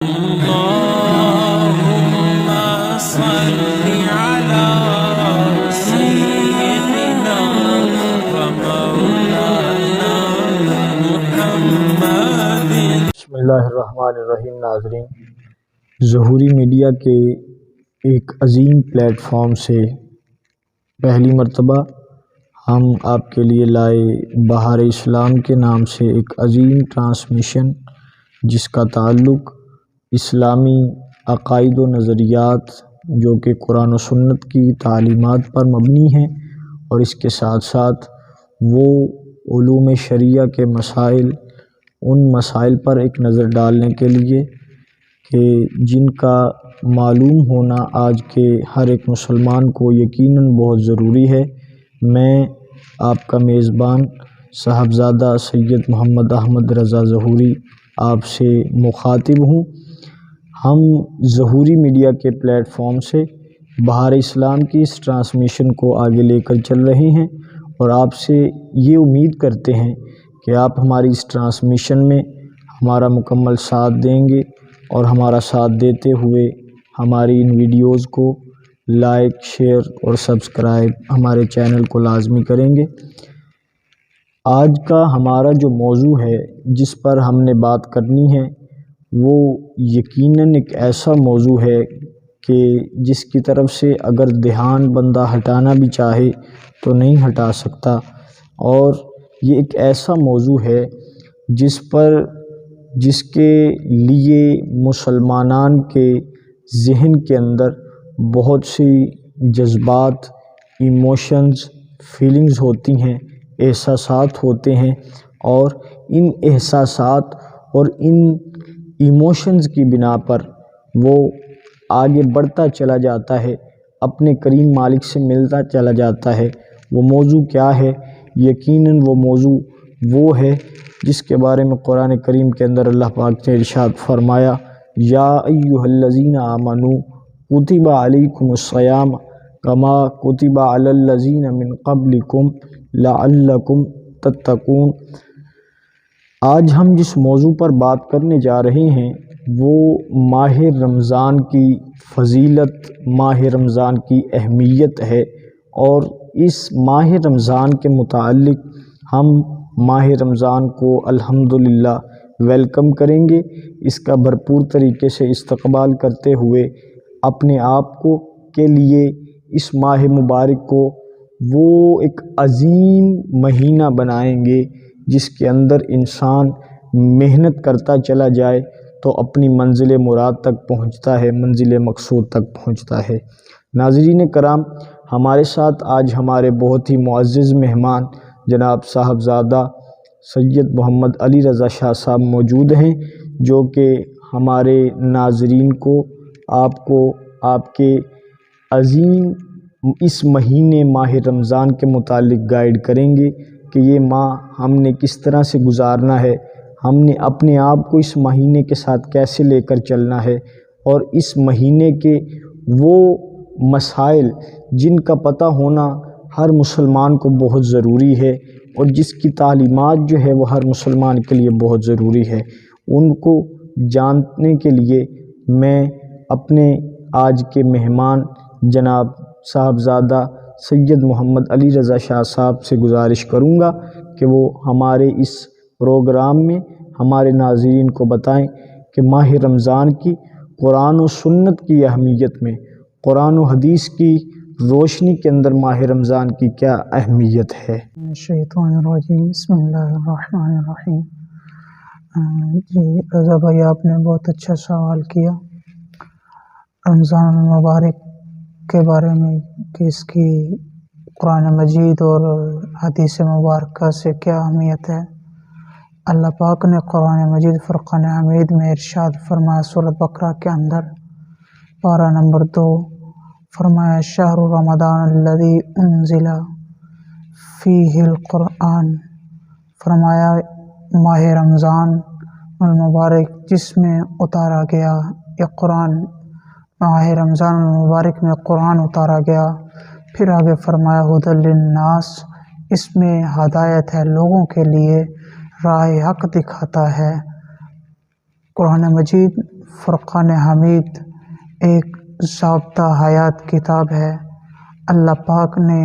اللهم صل على سيدنا ومولانا محمد۔ بسم اللہ الرحمن الرحیم۔ ناظرین، ظہوری میڈیا کے ایک عظیم پلیٹ فارم سے پہلی مرتبہ ہم آپ کے لیے لائے بہار اسلام کے نام سے ایک عظیم ٹرانسمیشن، جس کا تعلق اسلامی عقائد و نظریات جو کہ قرآن و سنت کی تعلیمات پر مبنی ہیں، اور اس کے ساتھ ساتھ وہ علوم شریعہ کے مسائل، ان مسائل پر ایک نظر ڈالنے کے لیے کہ جن کا معلوم ہونا آج کے ہر ایک مسلمان کو یقیناً بہت ضروری ہے۔ میں آپ کا میزبان صاحبزادہ سید محمد احمد رضا ظہوری آپ سے مخاطب ہوں۔ ہم ظہوری میڈیا کے پلیٹ فارم سے بہار اسلام کی اس ٹرانسمیشن کو آگے لے کر چل رہے ہیں، اور آپ سے یہ امید کرتے ہیں کہ آپ ہماری اس ٹرانسمیشن میں ہمارا مکمل ساتھ دیں گے، اور ہمارا ساتھ دیتے ہوئے ہماری ان ویڈیوز کو لائک، شیئر اور سبسکرائب ہمارے چینل کو لازمی کریں گے۔ آج کا ہمارا جو موضوع ہے جس پر ہم نے بات کرنی ہے، وہ یقیناً ایک ایسا موضوع ہے کہ جس کی طرف سے اگر دھیان بندہ ہٹانا بھی چاہے تو نہیں ہٹا سکتا، اور یہ ایک ایسا موضوع ہے جس کے لیے مسلمانان کے ذہن کے اندر بہت سی جذبات، ایموشنز، فیلنگز ہوتی ہیں، احساسات ہوتے ہیں، اور ان احساسات اور ان ایموشنز کی بنا پر وہ آگے بڑھتا چلا جاتا ہے، اپنے کریم مالک سے ملتا چلا جاتا ہے۔ وہ موضوع کیا ہے؟ یقیناً وہ موضوع وہ ہے جس کے بارے میں قرآن کریم کے اندر اللہ پاک نے ارشاد فرمایا، یا ایھا الذین آمنوا کتب علیکم الصیام کما کتب علی الذین من قبلکم لعلکم تتقون۔ آج ہم جس موضوع پر بات کرنے جا رہے ہیں وہ ماہ رمضان کی فضیلت، ماہ رمضان کی اہمیت ہے، اور اس ماہ رمضان کے متعلق ہم ماہ رمضان کو الحمدللہ ویلکم کریں گے، اس کا بھرپور طریقے سے استقبال کرتے ہوئے اپنے آپ کو کے لیے اس ماہ مبارک کو وہ ایک عظیم مہینہ بنائیں گے جس کے اندر انسان محنت کرتا چلا جائے تو اپنی منزل مراد تک پہنچتا ہے، منزل مقصود تک پہنچتا ہے۔ ناظرین کرام، ہمارے ساتھ آج ہمارے بہت ہی معزز مہمان جناب صاحبزادہ سید محمد علی رضا شاہ صاحب موجود ہیں، جو کہ ہمارے ناظرین کو، آپ کو، آپ کے عظیم اس مہینے ماہ رمضان کے متعلق گائیڈ کریں گے کہ یہ ماہ ہم نے کس طرح سے گزارنا ہے، ہم نے اپنے آپ کو اس مہینے کے ساتھ کیسے لے کر چلنا ہے، اور اس مہینے کے وہ مسائل جن کا پتہ ہونا ہر مسلمان کو بہت ضروری ہے، اور جس کی تعلیمات جو ہے وہ ہر مسلمان کے لیے بہت ضروری ہے، ان کو جاننے کے لیے میں اپنے آج کے مہمان جناب صاحبزادہ سید محمد علی رضا شاہ صاحب سے گزارش کروں گا کہ وہ ہمارے اس پروگرام میں ہمارے ناظرین کو بتائیں کہ ماہ رمضان کی قرآن و سنت کی اہمیت میں، قرآن و حدیث کی روشنی کے اندر ماہ رمضان کی کیا اہمیت ہے۔ شیطان الرجیم، بسم اللہ الرحمن الرحیم۔ جی رضا بھائی، آپ نے بہت اچھا سوال کیا رمضان المبارک کے بارے میں کہ اس کی قرآن مجید اور حدیث مبارکہ سے کیا اہمیت ہے۔ اللہ پاک نے قرآن مجید فرقان حمید میں ارشاد فرمایا، سورۃ بقرہ کے اندر پارہ نمبر 2 فرمایا، شہر رمضان الذی انزل فیہ القرآن، فرمایا ماہ رمضان المبارک جس میں اتارا گیا یہ قرآن، ماہ رمضان المبارک میں قرآن اتارا گیا۔ پھر آگے فرمایا ھدی للناس، اس میں ہدایت ہے لوگوں کے لیے، راہ حق دکھاتا ہے۔ قرآن مجید فرقان حمید ایک ضابطہ حیات کتاب ہے۔ اللہ پاک نے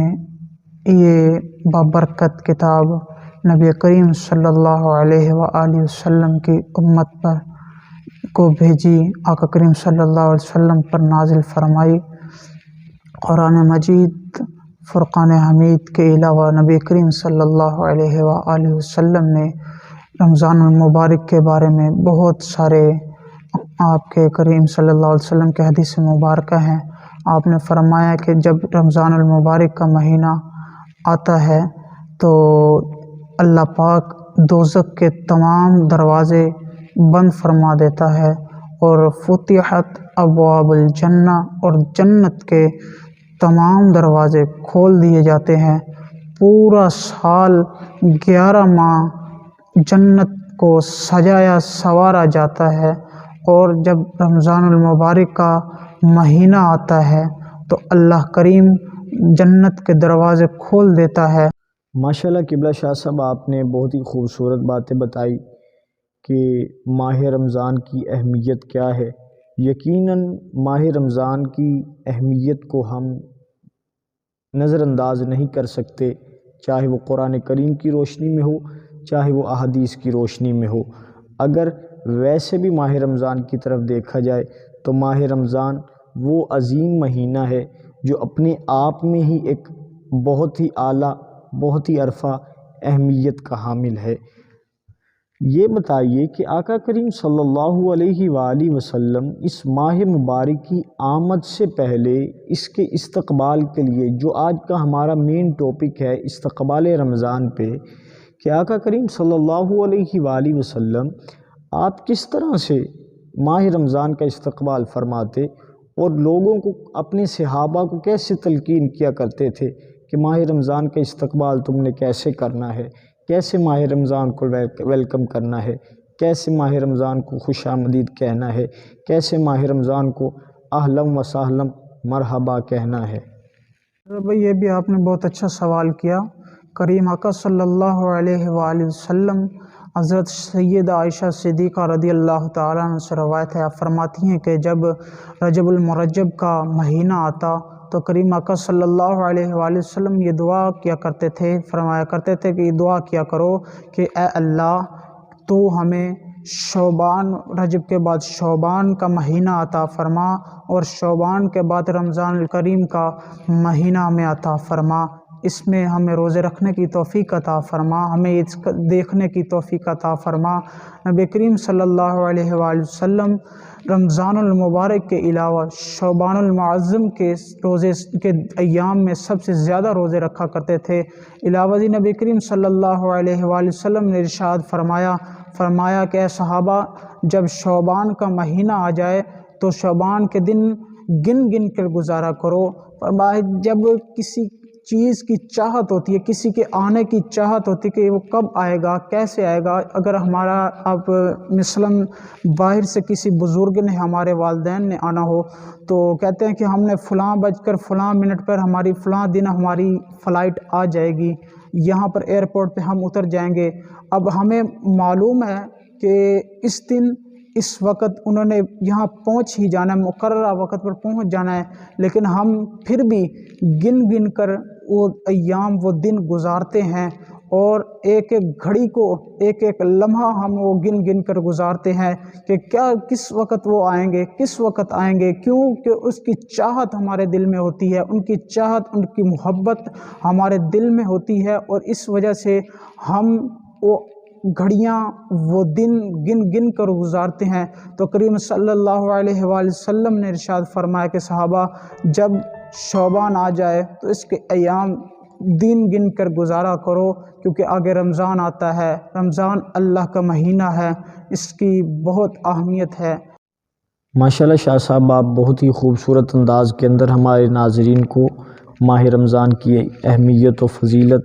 یہ بابرکت کتاب نبی کریم صلی اللہ علیہ وآلہ وسلم کی امت پر کو بھیجی، آقا کریم صلی اللہ علیہ وسلم پر نازل فرمائی۔ قرآن مجید فرقان حمید کے علاوہ نبی کریم صلی اللہ علیہ وآلہ وسلم نے رمضان المبارک کے بارے میں بہت سارے آپ کے کریم صلی اللہ علیہ وسلم کے حدیث مبارکہ ہیں۔ آپ نے فرمایا کہ جب رمضان المبارک کا مہینہ آتا ہے تو اللہ پاک دوزخ کے تمام دروازے بند فرما دیتا ہے اور فتحت ابواب الجنہ اور جنت کے تمام دروازے کھول دیے جاتے ہیں۔ پورا سال 11 ماہ جنت کو سجایا سنوارا جاتا ہے، اور جب رمضان المبارک کا مہینہ آتا ہے تو اللہ کریم جنت کے دروازے کھول دیتا ہے۔ ماشاءاللہ قبلہ شاہ صاحب، آپ نے بہت ہی خوبصورت باتیں بتائی کہ ماہ رمضان کی اہمیت کیا ہے۔ یقیناً ماہ رمضان کی اہمیت کو ہم نظر انداز نہیں کر سکتے، چاہے وہ قرآن کریم کی روشنی میں ہو، چاہے وہ احادیث کی روشنی میں ہو۔ اگر ویسے بھی ماہ رمضان کی طرف دیکھا جائے تو ماہ رمضان وہ عظیم مہینہ ہے جو اپنے آپ میں ہی ایک بہت ہی اعلیٰ، بہت ہی عرفہ اہمیت کا حامل ہے۔ یہ بتائیے کہ آقا کریم صلی اللہ علیہ وآلہ وسلم اس ماہ مبارک کی آمد سے پہلے اس کے استقبال کے لیے، جو آج کا ہمارا مین ٹاپک ہے استقبال رمضان پہ، کہ آقا کریم صلی اللہ علیہ وآلہ وسلم آپ کس طرح سے ماہ رمضان کا استقبال فرماتے اور لوگوں کو، اپنے صحابہ کو کیسے تلقین کیا کرتے تھے کہ ماہ رمضان کا استقبال تم نے کیسے کرنا ہے، کیسے ماہ رمضان کو ویلکم کرنا ہے، کیسے ماہ رمضان کو خوش آمدید کہنا ہے، کیسے ماہ رمضان کو اہلم و سہلم مرحبا کہنا ہے۔ بھائی یہ بھی آپ نے بہت اچھا سوال کیا۔ کریم آقا صلی اللہ علیہ وآلہ وسلم حضرت سیدہ عائشہ صدیقہ رضی اللہ تعالیٰ عنہ سے روایت ہے، آپ فرماتی ہیں کہ جب رجب المرجب کا مہینہ آتا تو کریم آقا صلی اللہ علیہ وآلہ وسلم یہ دعا کیا کرتے تھے، فرمایا کرتے تھے کہ یہ دعا کیا کرو کہ اے اللہ تو ہمیں شعبان، رجب کے بعد شعبان کا مہینہ عطا فرما، اور شعبان کے بعد رمضان الکریم کا مہینہ ہمیں عطا فرما، اس میں ہمیں روزے رکھنے کی توفیق عطا فرما، ہمیں اس دیکھنے کی توفیق عطا فرما۔ نبی کریم صلی اللہ علیہ وآلہ وسلم رمضان المبارک کے علاوہ شعبان المعظم کے روزے کے ایام میں سب سے زیادہ روزے رکھا کرتے تھے۔ علاوہ ازیں نبی کریم صلی اللہ علیہ وآلہ وسلم نے ارشاد فرمایا کہ اے صحابہ، جب شعبان کا مہینہ آ جائے تو شعبان کے دن گن گن کر گزارا کرو۔ فرمایا جب کسی چیز کی چاہت ہوتی ہے، کسی کے آنے کی چاہت ہوتی ہے کہ وہ کب آئے گا، کیسے آئے گا، اگر ہمارا اب مثلاً باہر سے کسی بزرگ نے، ہمارے والدین نے آنا ہو تو کہتے ہیں کہ ہم نے فلاں بج کر فلاں منٹ پر ہماری فلاں دن ہماری فلائٹ آ جائے گی، یہاں پر ایئرپورٹ پہ ہم اتر جائیں گے۔ اب ہمیں معلوم ہے کہ اس دن اس وقت انہوں نے یہاں پہنچ ہی جانا ہے، مقررہ وقت پر پہنچ جانا ہے، لیکن ہم پھر بھی گن گن کر وہ ایام، وہ دن گزارتے ہیں، اور ایک ایک گھڑی کو، ایک ایک لمحہ ہم وہ گن گن کر گزارتے ہیں کہ کیا کس وقت وہ آئیں گے، کس وقت آئیں گے، کیونکہ اس کی چاہت ہمارے دل میں ہوتی ہے، ان کی چاہت، ان کی محبت ہمارے دل میں ہوتی ہے، اور اس وجہ سے ہم وہ گھڑیاں، وہ دن گن گن کر گزارتے ہیں۔ تو کریم صلی اللہ علیہ وآلہ وسلم نے ارشاد فرمایا کہ صحابہ جب شعبان آ جائے تو اس کے ایام دن گن کر گزارا کرو، کیونکہ آگے رمضان آتا ہے، رمضان اللہ کا مہینہ ہے، اس کی بہت اہمیت ہے۔ ماشاءاللہ شاہ صاحب، آپ بہت ہی خوبصورت انداز کے اندر ہمارے ناظرین کو ماہ رمضان کی اہمیت و فضیلت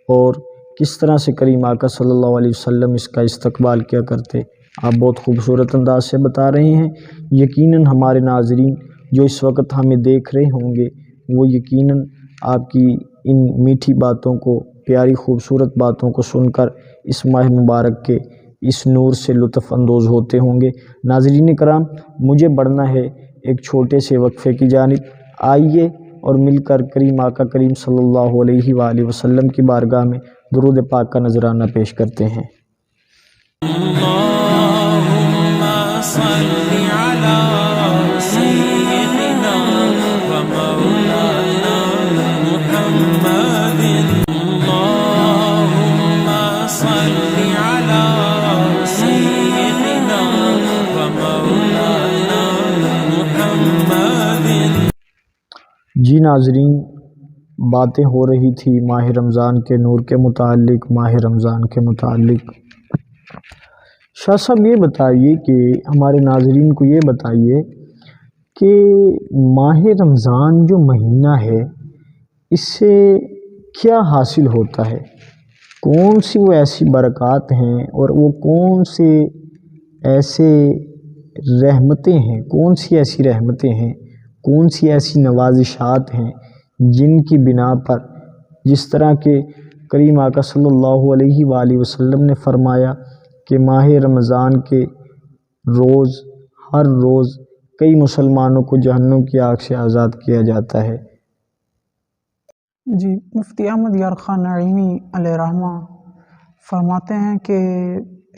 اور کس طرح سے کریم آقا صلی اللہ علیہ وسلم اس کا استقبال کیا کرتے، آپ بہت خوبصورت انداز سے بتا رہے ہیں۔ یقیناً ہمارے ناظرین جو اس وقت ہمیں دیکھ رہے ہوں گے وہ یقیناً آپ کی ان میٹھی باتوں کو، پیاری خوبصورت باتوں کو سن کر اس ماہ مبارک کے اس نور سے لطف اندوز ہوتے ہوں گے۔ ناظرین کرام، مجھے بڑھنا ہے ایک چھوٹے سے وقفے کی جانب۔ آئیے اور مل کر کریم آقا کریم صلی اللہ علیہ وآلہ وسلم کی بارگاہ میں درود پاک کا نذرانہ پیش کرتے ہیں۔ اللهم صل على سيدنا ومولانا محمد اللهم صل على سيدنا ومولانا محمد۔ جی ناظرین، باتیں ہو رہی تھی ماہ رمضان کے نور کے متعلق، ماہ رمضان کے متعلق۔ شاہ صاحب یہ بتائیے کہ ہمارے ناظرین کو یہ بتائیے کہ ماہ رمضان جو مہینہ ہے اس سے کیا حاصل ہوتا ہے؟ کون سی وہ ایسی برکات ہیں اور وہ کون سے ایسے رحمتیں ہیں، کون سی ایسی رحمتیں ہیں، کون سی ایسی نوازشات ہیں جن کی بنا پر جس طرح کہ کریم آقا صلی اللہ علیہ وآلہ وسلم نے فرمایا کہ ماہ رمضان کے روز ہر روز کئی مسلمانوں کو جہنم کی آگ سے آزاد کیا جاتا ہے۔ جی، مفتی احمد یار خان نعیمی علیہ رحمہ فرماتے ہیں کہ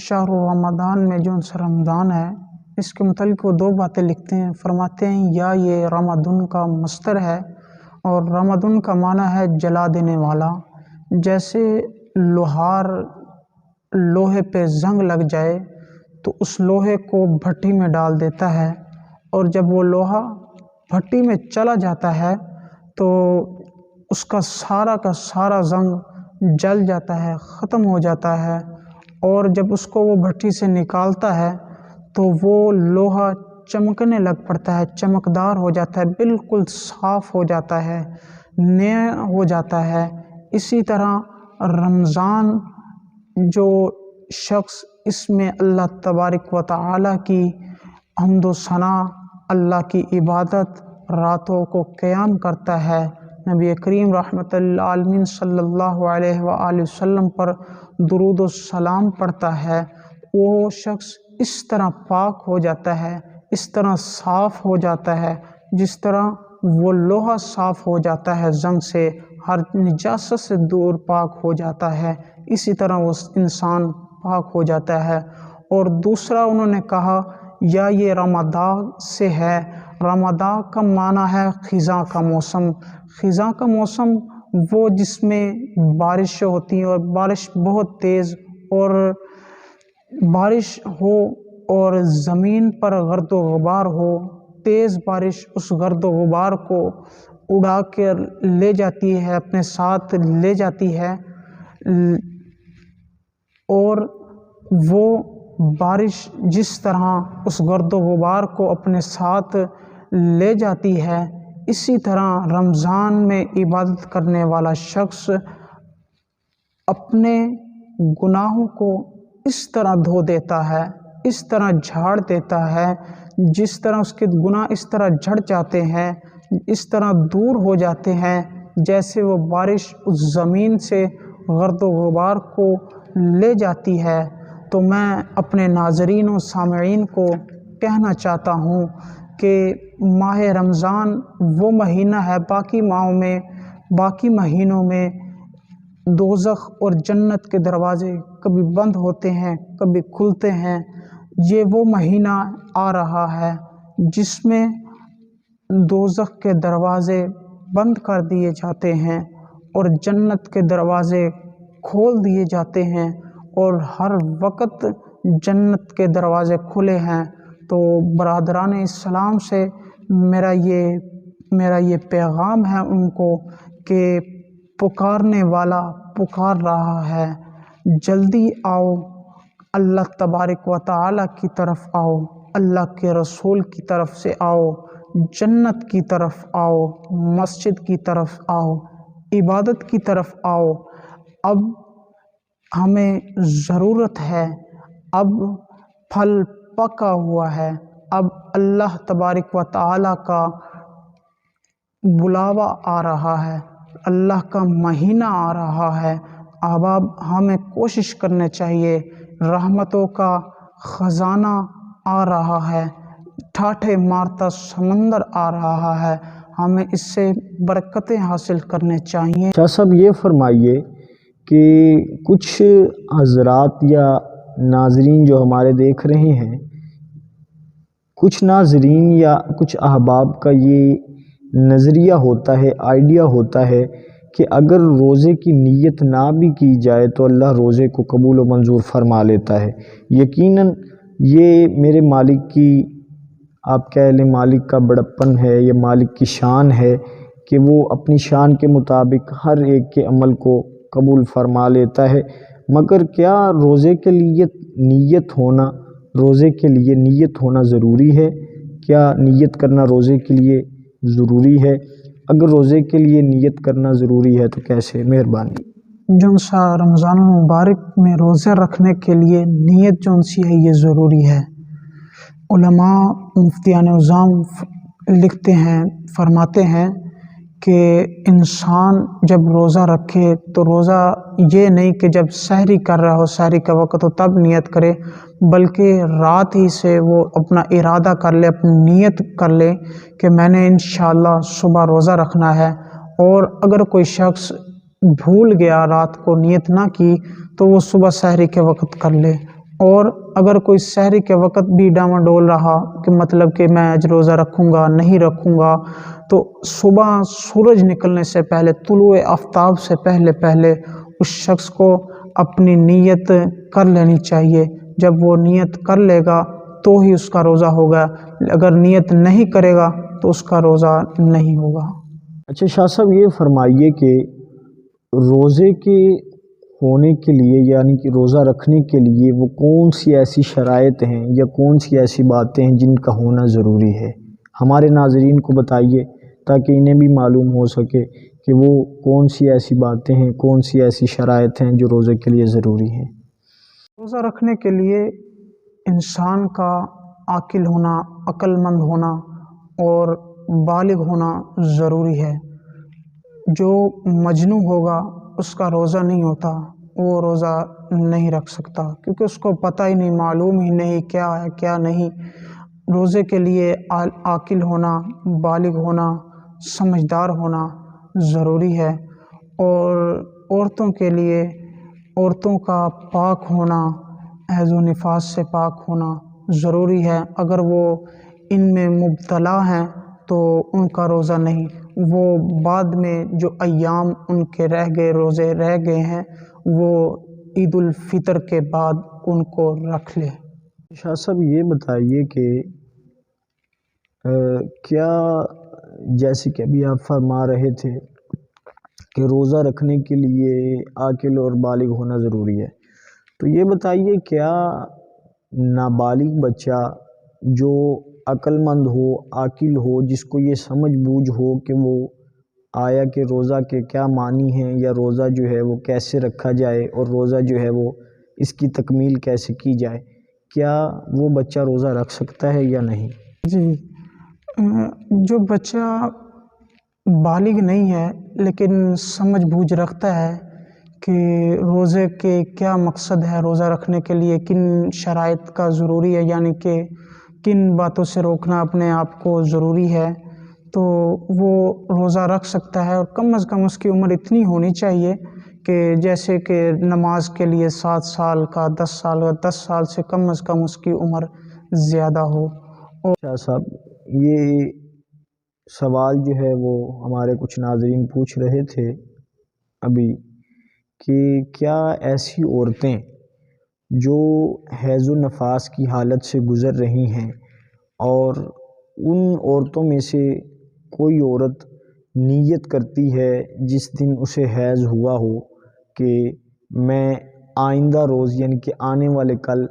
شہر رمضان میں جو رمضان ہے اس کے متعلق وہ دو باتیں لکھتے ہیں۔ فرماتے ہیں یا یہ رمضان کا مصدر ہے اور رمضان کا معنی ہے جلا دینے والا۔ جیسے لوہار لوہے پہ زنگ لگ جائے تو اس لوہے کو بھٹی میں ڈال دیتا ہے، اور جب وہ لوہا بھٹی میں چلا جاتا ہے تو اس کا سارا زنگ جل جاتا ہے، ختم ہو جاتا ہے، اور جب اس کو وہ بھٹی سے نکالتا ہے تو وہ لوہا چمکنے لگ پڑتا ہے، چمکدار ہو جاتا ہے، بالکل صاف ہو جاتا ہے، نیا ہو جاتا ہے۔ اسی طرح رمضان جو شخص اس میں اللہ تبارک و تعالی کی حمد و ثنا، اللہ کی عبادت، راتوں کو قیام کرتا ہے، نبی کریم رحمت للعالمین صلی اللہ علیہ وآلہ وسلم پر درود و سلام پڑھتا ہے، وہ شخص اس طرح پاک ہو جاتا ہے، اس طرح صاف ہو جاتا ہے جس طرح وہ لوہا صاف ہو جاتا ہے، زنگ سے ہر نجاست سے دور پاک ہو جاتا ہے، اسی طرح وہ انسان پاک ہو جاتا ہے۔ اور دوسرا انہوں نے کہا یا یہ رمضان سے ہے۔ رمضان کا معنی ہے خزاں کا موسم۔ خزاں کا موسم وہ جس میں بارش ہوتی ہیں اور بارش بہت تیز، اور بارش ہو اور زمین پر گرد و غبار ہو، تیز بارش اس گرد و غبار کو اڑا کر لے جاتی ہے، اپنے ساتھ لے جاتی ہے، اور وہ بارش جس طرح اس گرد و غبار کو اپنے ساتھ لے جاتی ہے، اسی طرح رمضان میں عبادت کرنے والا شخص اپنے گناہوں کو اس طرح دھو دیتا ہے، اس طرح جھاڑ دیتا ہے، جس طرح اس کے گناہ اس طرح جھڑ جاتے ہیں، اس طرح دور ہو جاتے ہیں جیسے وہ بارش اس زمین سے گرد و غبار کو لے جاتی ہے۔ تو میں اپنے ناظرین و سامعین کو کہنا چاہتا ہوں کہ ماہ رمضان وہ مہینہ ہے، باقی مہینوں میں دوزخ اور جنت کے دروازے کبھی بند ہوتے ہیں، کبھی کھلتے ہیں۔ یہ وہ مہینہ آ رہا ہے جس میں دوزخ کے دروازے بند کر دیے جاتے ہیں اور جنت کے دروازے کھول دیے جاتے ہیں، اور ہر وقت جنت کے دروازے کھلے ہیں۔ تو برادران اسلام سے میرا یہ پیغام ہے ان کو کہ پکارنے والا پکار رہا ہے، جلدی آؤ، اللہ تبارک و تعالی کی طرف آؤ، اللہ کے رسول کی طرف سے آؤ، جنت کی طرف آؤ، مسجد کی طرف آؤ، عبادت کی طرف آؤ۔ اب ہمیں ضرورت ہے، اب پھل پکا ہوا ہے، اب اللہ تبارک و تعالی کا بلاوا آ رہا ہے، اللہ کا مہینہ آ رہا ہے۔ اب ہمیں کوشش کرنا چاہیے رحمتوں کا خزانہ آ رہا ہے، ٹھاٹھے مارتا سمندر آ رہا ہے، ہمیں اس سے برکتیں حاصل کرنے چاہیے۔ شاہ صاحب یہ فرمائیے کہ کچھ حضرات یا ناظرین جو ہمارے دیکھ رہے ہیں، کچھ ناظرین یا کچھ احباب کا یہ نظریہ ہوتا ہے، آئیڈیا ہوتا ہے کہ اگر روزے کی نیت نہ بھی کی جائے تو اللہ روزے کو قبول و منظور فرما لیتا ہے۔ یقیناً یہ میرے مالک کی، آپ کہہ لیں مالک کا بڑپن ہے، یہ مالک کی شان ہے کہ وہ اپنی شان کے مطابق ہر ایک کے عمل کو قبول فرما لیتا ہے۔ مگر کیا روزے کے لیے نیت ہونا ضروری ہے؟ کیا نیت کرنا روزے کے لیے ضروری ہے؟ اگر روزے کے لیے نیت کرنا ضروری ہے تو کیسے؟ مہربانی۔ جون سا رمضان المبارک میں روزے رکھنے کے لیے نیت جون سی ہے یہ ضروری ہے۔ علماء مفتیان اعظام لکھتے ہیں، فرماتے ہیں کہ انسان جب روزہ رکھے تو روزہ یہ نہیں کہ جب سحری کر رہا ہو، سحری کا وقت ہو تب نیت کرے، بلکہ رات ہی سے وہ اپنا ارادہ کر لے، اپنی نیت کر لے کہ میں نے انشاءاللہ صبح روزہ رکھنا ہے۔ اور اگر کوئی شخص بھول گیا، رات کو نیت نہ کی، تو وہ صبح سحری کے وقت کر لے۔ اور اگر کوئی سحری کے وقت بھی ڈاواڈول رہا کہ مطلب کہ میں آج روزہ رکھوں گا نہیں رکھوں گا، تو صبح سورج نکلنے سے پہلے، طلوع آفتاب سے پہلے اس شخص کو اپنی نیت کر لینی چاہیے۔ جب وہ نیت کر لے گا تو ہی اس کا روزہ ہوگا، اگر نیت نہیں کرے گا تو اس کا روزہ نہیں ہوگا۔ اچھا شاہ صاحب یہ فرمائیے کہ روزے کے ہونے کے لیے، یعنی کہ روزہ رکھنے کے لیے وہ کون سی ایسی شرائط ہیں یا کون سی ایسی باتیں ہیں جن کا ہونا ضروری ہے؟ ہمارے ناظرین کو بتائیے تاکہ انہیں بھی معلوم ہو سکے کہ وہ کون سی ایسی باتیں ہیں، کون سی ایسی شرائط ہیں جو روزے کے لیے ضروری ہیں۔ روزہ رکھنے کے لیے انسان کا عاقل ہونا، عقل مند ہونا اور بالغ ہونا ضروری ہے۔ جو مجنون ہوگا اس کا روزہ نہیں ہوتا، وہ روزہ نہیں رکھ سکتا، کیونکہ اس کو پتہ ہی نہیں، معلوم ہی نہیں کیا ہے کیا نہیں۔ روزے کے لیے عاقل ہونا، بالغ ہونا، سمجھدار ہونا ضروری ہے۔ اور عورتوں کے لیے عورتوں کا پاک ہونا، حیض و نفاس سے پاک ہونا ضروری ہے۔ اگر وہ ان میں مبتلا ہیں تو ان کا روزہ نہیں، وہ بعد میں جو ایام ان کے رہ گئے، روزے رہ گئے ہیں، وہ عید الفطر کے بعد ان کو رکھ لے۔ شاہ صاحب یہ بتائیے کہ کیا جیسے کہ ابھی آپ فرما رہے تھے کہ روزہ رکھنے کے لیے عاقل اور بالغ ہونا ضروری ہے، تو یہ بتائیے کیا نابالغ بچہ جو عقل مند ہو، عاقل ہو، جس کو یہ سمجھ بوجھ ہو کہ وہ آیا کہ روزہ کے کیا معنی ہیں یا روزہ جو ہے وہ کیسے رکھا جائے اور روزہ جو ہے وہ اس کی تکمیل کیسے کی جائے، کیا وہ بچہ روزہ رکھ سکتا ہے یا نہیں؟ جی، جو بچہ بالغ نہیں ہے لیکن سمجھ بوجھ رکھتا ہے کہ روزے کے کیا مقصد ہے، روزہ رکھنے کے لیے کن شرائط کا ضروری ہے، یعنی کہ کن باتوں سے روکنا اپنے آپ کو ضروری ہے، تو وہ روزہ رکھ سکتا ہے۔ اور کم از کم اس کی عمر اتنی ہونی چاہیے کہ جیسے کہ نماز کے لیے 7 سال کا، 10 سال کا، 10 سال سے کم از کم اس کی عمر زیادہ ہو۔ شاہ صاحب یہ سوال جو ہے وہ ہمارے کچھ ناظرین پوچھ رہے تھے ابھی کہ کیا ایسی عورتیں جو حیض و نفاس کی حالت سے گزر رہی ہیں اور ان عورتوں میں سے کوئی عورت نیت کرتی ہے جس دن اسے حیض ہوا ہو کہ میں آئندہ روز یعنی کہ آنے والے کل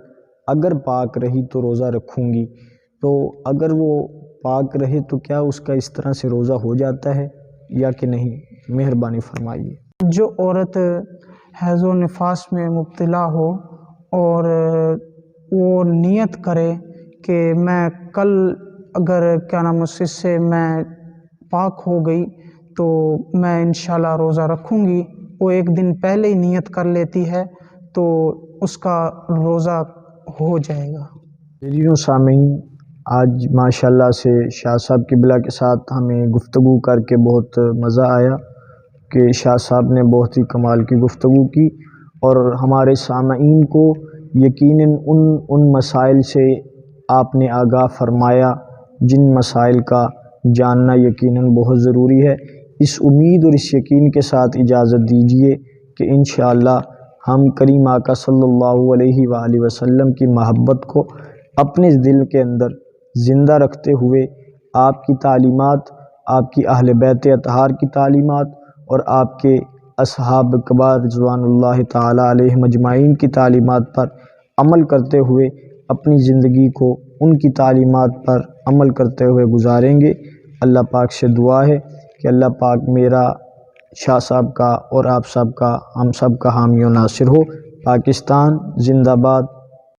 اگر پاک رہی تو روزہ رکھوں گی، تو اگر وہ پاک رہے تو کیا اس کا اس طرح سے روزہ ہو جاتا ہے یا کہ نہیں؟ مہربانی فرمائیے۔ جو عورت حیض و نفاس میں مبتلا ہو اور وہ نیت کرے کہ میں کل اگر کیا نام اس سے میں پاک ہو گئی تو میں انشاءاللہ روزہ رکھوں گی، وہ ایک دن پہلے ہی نیت کر لیتی ہے تو اس کا روزہ ہو جائے گا۔ ناظرین سامعین، آج ماشاءاللہ سے شاہ صاحب قبلہ کے ساتھ ہمیں گفتگو کر کے بہت مزہ آیا کہ شاہ صاحب نے بہت ہی کمال کی گفتگو کی، اور ہمارے سامعین کو یقیناً ان مسائل سے آپ نے آگاہ فرمایا جن مسائل کا جاننا یقیناً بہت ضروری ہے۔ اس امید اور اس یقین کے ساتھ اجازت دیجیے کہ انشاءاللہ ہم کریم آقا صلی اللہ علیہ وآلہ وسلم کی محبت کو اپنے دل کے اندر زندہ رکھتے ہوئے آپ کی تعلیمات، آپ کی اہل بیت اطہار کی تعلیمات اور آپ کے اصحاب کبار رضوان اللہ تعالی علیہم اجمعین کی تعلیمات پر عمل کرتے ہوئے اپنی زندگی کو ان کی تعلیمات پر عمل کرتے ہوئے گزاریں گے۔ اللہ پاک سے دعا ہے کہ اللہ پاک میرا، شاہ صاحب کا اور آپ سب کا، ہم سب کا حامی و ناصر ہو۔ پاکستان زندہ باد۔